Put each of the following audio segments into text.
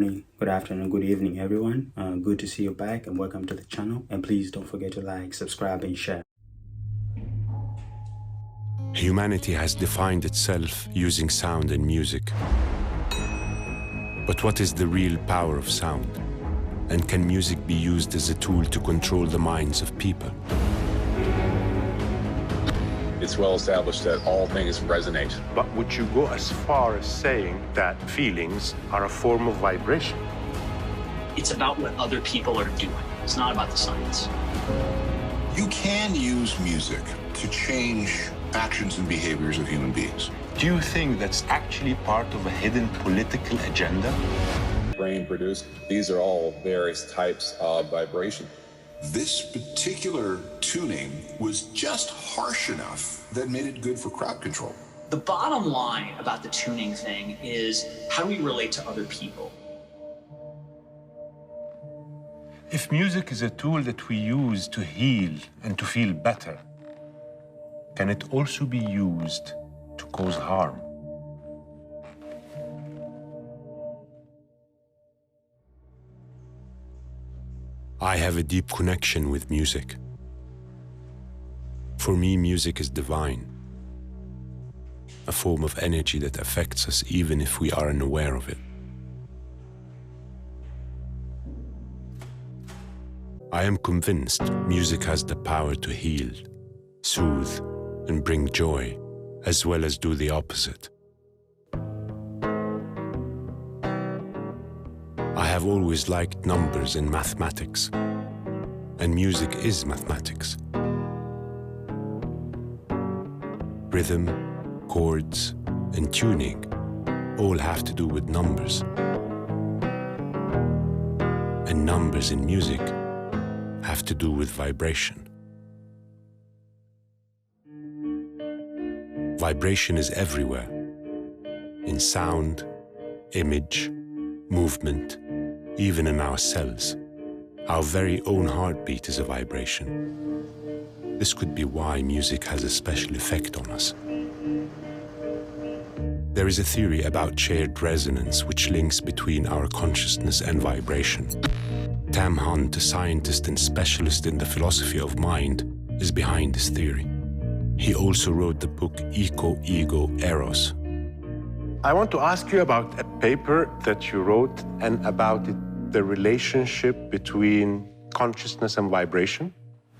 morning, good afternoon, good evening, everyone. Good to see you back and welcome to the channel. And please don't forget to like, subscribe, and share. Humanity has defined itself using sound and music. But what is the real power of sound? And can music be used as a tool to control the minds of people? It's well established that all things resonate. But would you go as far as saying that feelings are a form of vibration? It's about what other people are doing. It's not about the science. You can use music to change actions and behaviors of human beings. Do you think that's actually part of a hidden political agenda? Brain produced, these are all various types of vibration. This particular tuning was just harsh enough that made it good for crowd control. The bottom line about the tuning thing is how do we relate to other people? If music is a tool that we use to heal and to feel better, can it also be used to cause harm? I have a deep connection with music. For me, music is divine, a form of energy that affects us even if we are unaware of it. I am convinced music has the power to heal, soothe, and bring joy, as well as do the opposite. I have always liked numbers and mathematics, and music is mathematics. Rhythm, chords, and tuning all have to do with numbers. And numbers in music have to do with vibration. Vibration is everywhere, in sound, image, movement, even in our cells. Our very own heartbeat is a vibration. This could be why music has a special effect on us. There is a theory about shared resonance which links between our consciousness and vibration. Tam Hunt, a scientist and specialist in the philosophy of mind, is behind this theory. He also wrote the book Eco, Ego, Eros. I want to ask you about a paper that you wrote and about the relationship between consciousness and vibration.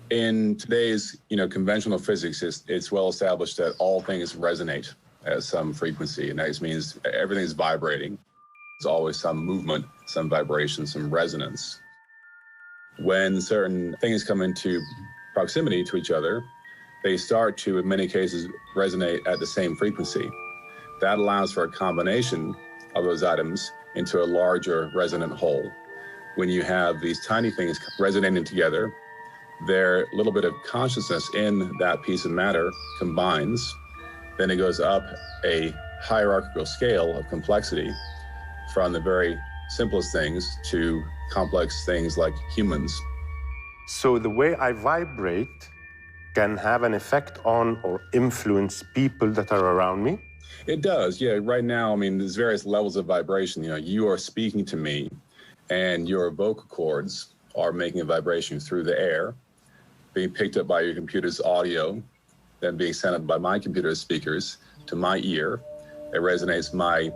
In today's conventional physics, it's well established that all things resonate at some frequency, and that just means everything's vibrating. There's always some movement, some vibration, some resonance. When certain things come into proximity to each other, they start to, in many cases, resonate at the same frequency. That allows for a combination of those items into a larger resonant whole. When you have these tiny things resonating together, their little bit of consciousness in that piece of matter combines, then it goes up a hierarchical scale of complexity from the very simplest things to complex things like humans. So the way I vibrate can have an effect on or influence people that are around me? It does, yeah. Right now, there's various levels of vibration. You are speaking to me, and your vocal cords are making a vibration through the air, being picked up by your computer's audio, then being sent up by my computer's speakers to my ear. It resonates my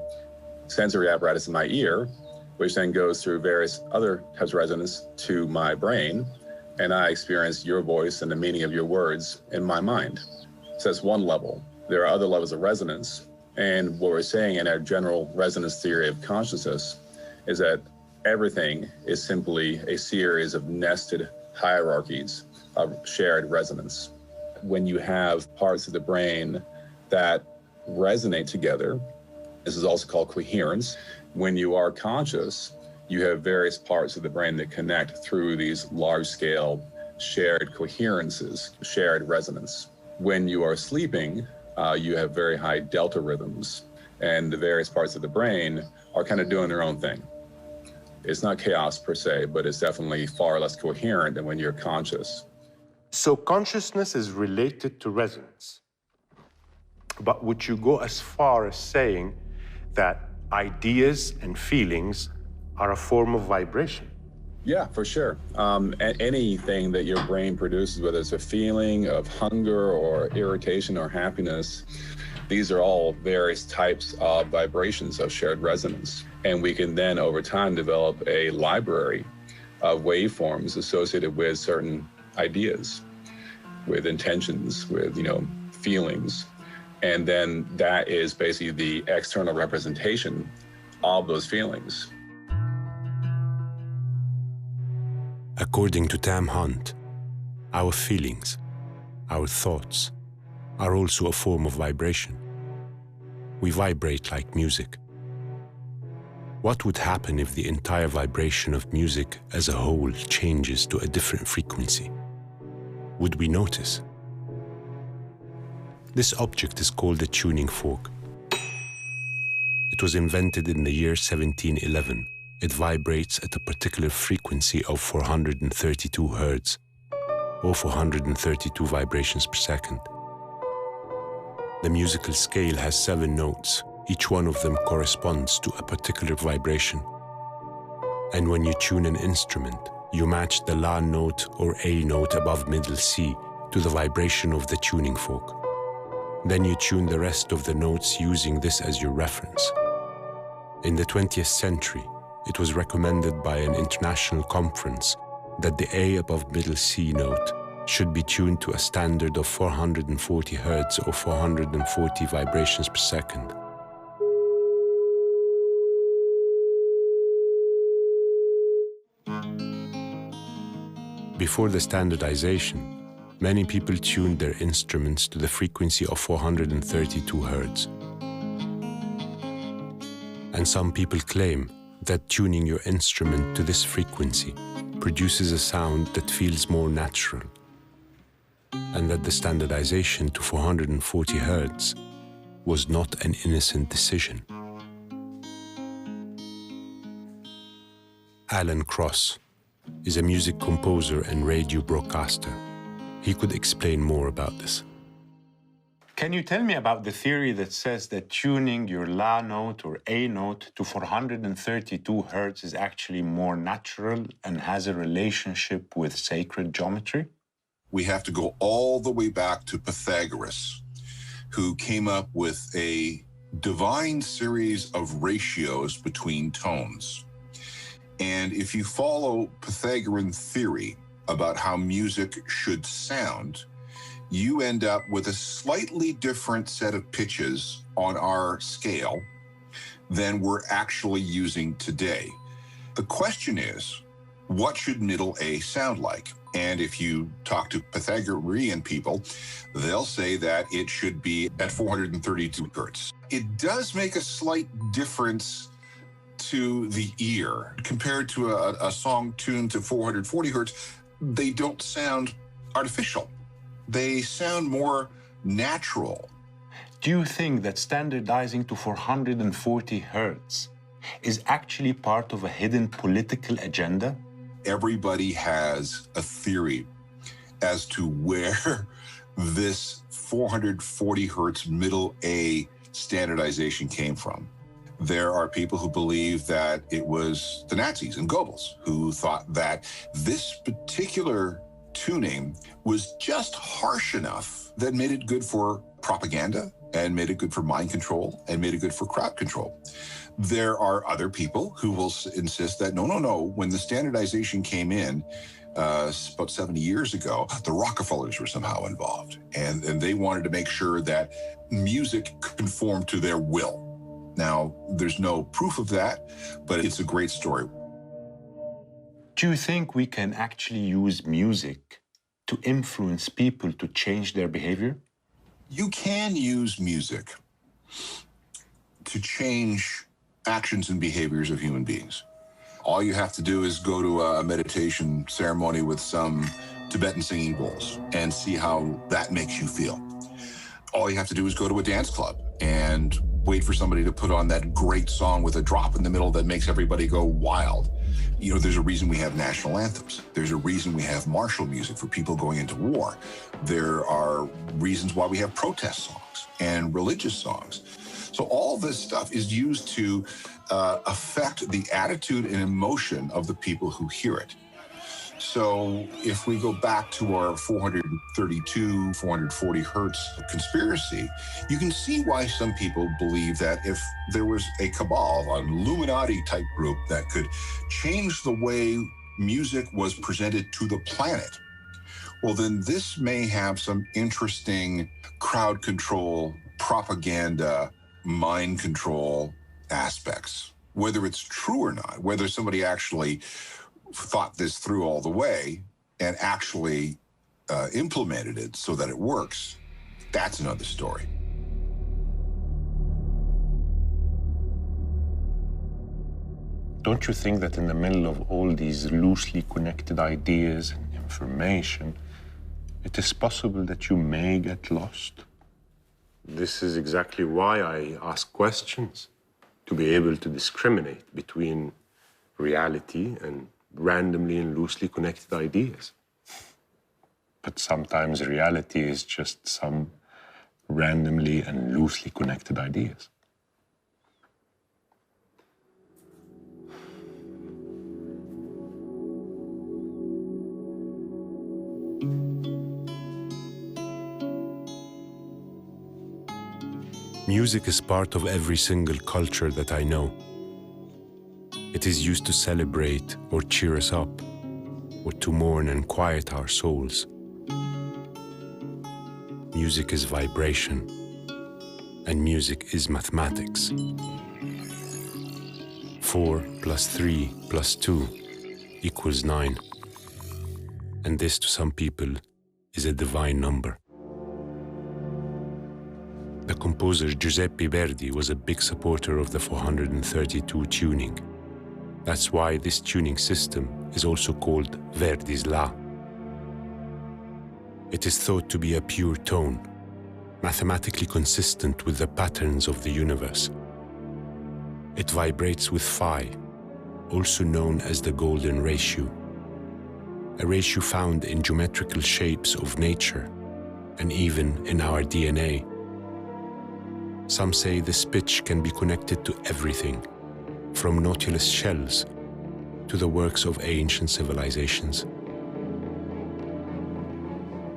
sensory apparatus in my ear, which then goes through various other types of resonance to my brain, and I experience your voice and the meaning of your words in my mind. So that's one level. There are other levels of resonance, and what we're saying in our general resonance theory of consciousness is that everything is simply a series of nested hierarchies of shared resonance. When you have parts of the brain that resonate together, this is also called coherence. When you are conscious, you have various parts of the brain that connect through these large-scale shared coherences, shared resonance. When you are sleeping, you have very high delta rhythms, and the various parts of the brain are kind of doing their own thing. It's not chaos per se, but it's definitely far less coherent than when you're conscious. So consciousness is related to resonance. But would you go as far as saying that ideas and feelings are a form of vibration. Yeah, for sure. Anything that your brain produces, whether it's a feeling of hunger or irritation or happiness, these are all various types of vibrations of shared resonance. And we can then, over time, develop a library of waveforms associated with certain ideas, with intentions, with, feelings. And then that is basically the external representation of those feelings. According to Tam Hunt, our feelings, our thoughts, are also a form of vibration. We vibrate like music. What would happen if the entire vibration of music as a whole changes to a different frequency? Would we notice? This object is called a tuning fork. It was invented in the year 1711. It vibrates at a particular frequency of 432 hertz, or 432 vibrations per second. The musical scale has 7 notes. Each one of them corresponds to a particular vibration. And when you tune an instrument, you match the La note or A note above middle C to the vibration of the tuning fork. Then you tune the rest of the notes using this as your reference. In the 20th century, it was recommended by an international conference that the A above middle C note should be tuned to a standard of 440 hertz or 440 vibrations per second. Before the standardization, many people tuned their instruments to the frequency of 432 hertz. And some people claim that tuning your instrument to this frequency produces a sound that feels more natural, and that the standardization to 440 hertz was not an innocent decision. Alan Cross is a music composer and radio broadcaster. He could explain more about this. Can you tell me about the theory that says that tuning your La note or A note to 432 hertz is actually more natural and has a relationship with sacred geometry? We have to go all the way back to Pythagoras, who came up with a divine series of ratios between tones. And if you follow Pythagorean theory about how music should sound, you end up with a slightly different set of pitches on our scale than we're actually using today. The question is, what should middle A sound like? And if you talk to Pythagorean people, they'll say that it should be at 432 hertz. It does make a slight difference to the ear. Compared to a song tuned to 440 hertz, they don't sound artificial. They sound more natural. Do you think that standardizing to 440 hertz is actually part of a hidden political agenda? Everybody has a theory as to where this 440 hertz middle A standardization came from. There are people who believe that it was the Nazis and Goebbels who thought that this particular tuning was just harsh enough that made it good for propaganda and made it good for mind control and made it good for crowd control. There are other people who will insist that no, when the standardization came in about 70 years ago, the Rockefellers were somehow involved, and they wanted to make sure that music conformed to their will. Now, there's no proof of that, but it's a great story. Do you think we can actually use music to influence people to change their behavior? You can use music to change actions and behaviors of human beings. All you have to do is go to a meditation ceremony with some Tibetan singing bowls and see how that makes you feel. All you have to do is go to a dance club and wait for somebody to put on that great song with a drop in the middle that makes everybody go wild. You know, there's a reason we have national anthems. There's a reason we have martial music for people going into war. There are reasons why we have protest songs and religious songs. So all this stuff is used to affect the attitude and emotion of the people who hear it. So if we go back to our 432, 440 hertz conspiracy, you can see why some people believe that if there was a cabal, an Illuminati type group that could change the way music was presented to the planet, well, then this may have some interesting crowd control, propaganda, mind control aspects. Whether it's true or not, whether somebody actually thought this through all the way and actually implemented it so that it works, that's another story. Don't you think that in the middle of all these loosely connected ideas and information, it is possible that you may get lost? This is exactly why I ask questions, to be able to discriminate between reality and randomly and loosely connected ideas. But sometimes reality is just some randomly and loosely connected ideas. Music is part of every single culture that I know. It is used to celebrate or cheer us up, or to mourn and quiet our souls. Music is vibration, and music is mathematics. 4 + 3 + 2 = 9. And this, to some people, is a divine number. The composer Giuseppe Verdi was a big supporter of the 432 tuning. That's why this tuning system is also called Verdi's Law. It is thought to be a pure tone, mathematically consistent with the patterns of the universe. It vibrates with phi, also known as the golden ratio, a ratio found in geometrical shapes of nature and even in our DNA. Some say this pitch can be connected to everything, from nautilus shells to the works of ancient civilizations.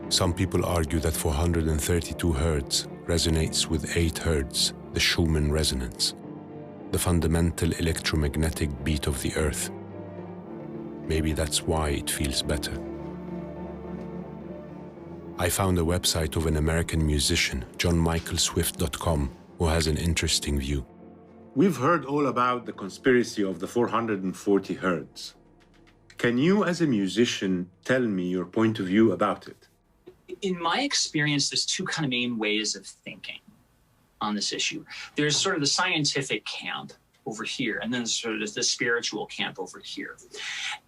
Some people argue that 432 hertz resonates with 8 hertz, the Schumann resonance, the fundamental electromagnetic beat of the Earth. Maybe that's why it feels better. I found a website of an American musician, johnmichaelswift.com, who has an interesting view. We've heard all about the conspiracy of the 440 hertz. Can you, as a musician, tell me your point of view about it? In my experience, there's two kind of main ways of thinking on this issue. There's sort of the scientific camp over here, and then sort of the spiritual camp over here.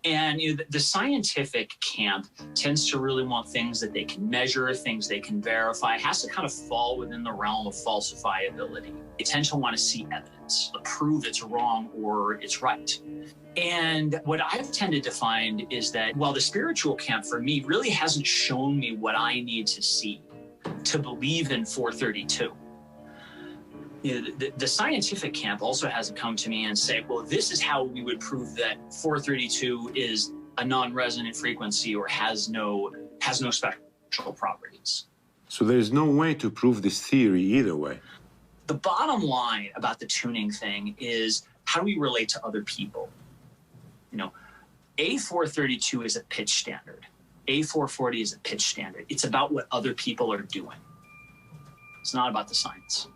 And the scientific camp tends to really want things that they can measure, things they can verify. It has to kind of fall within the realm of falsifiability. They tend to want to see evidence to prove it's wrong or it's right. And what I've tended to find is that while the spiritual camp for me really hasn't shown me what I need to see to believe in 432, the scientific camp also hasn't come to me and say, well, this is how we would prove that 432 is a non-resonant frequency or has no special properties. So there's no way to prove this theory either way. The bottom line about the tuning thing is, how do we relate to other people? A432 is a pitch standard. A440 is a pitch standard. It's about what other people are doing. It's not about the science.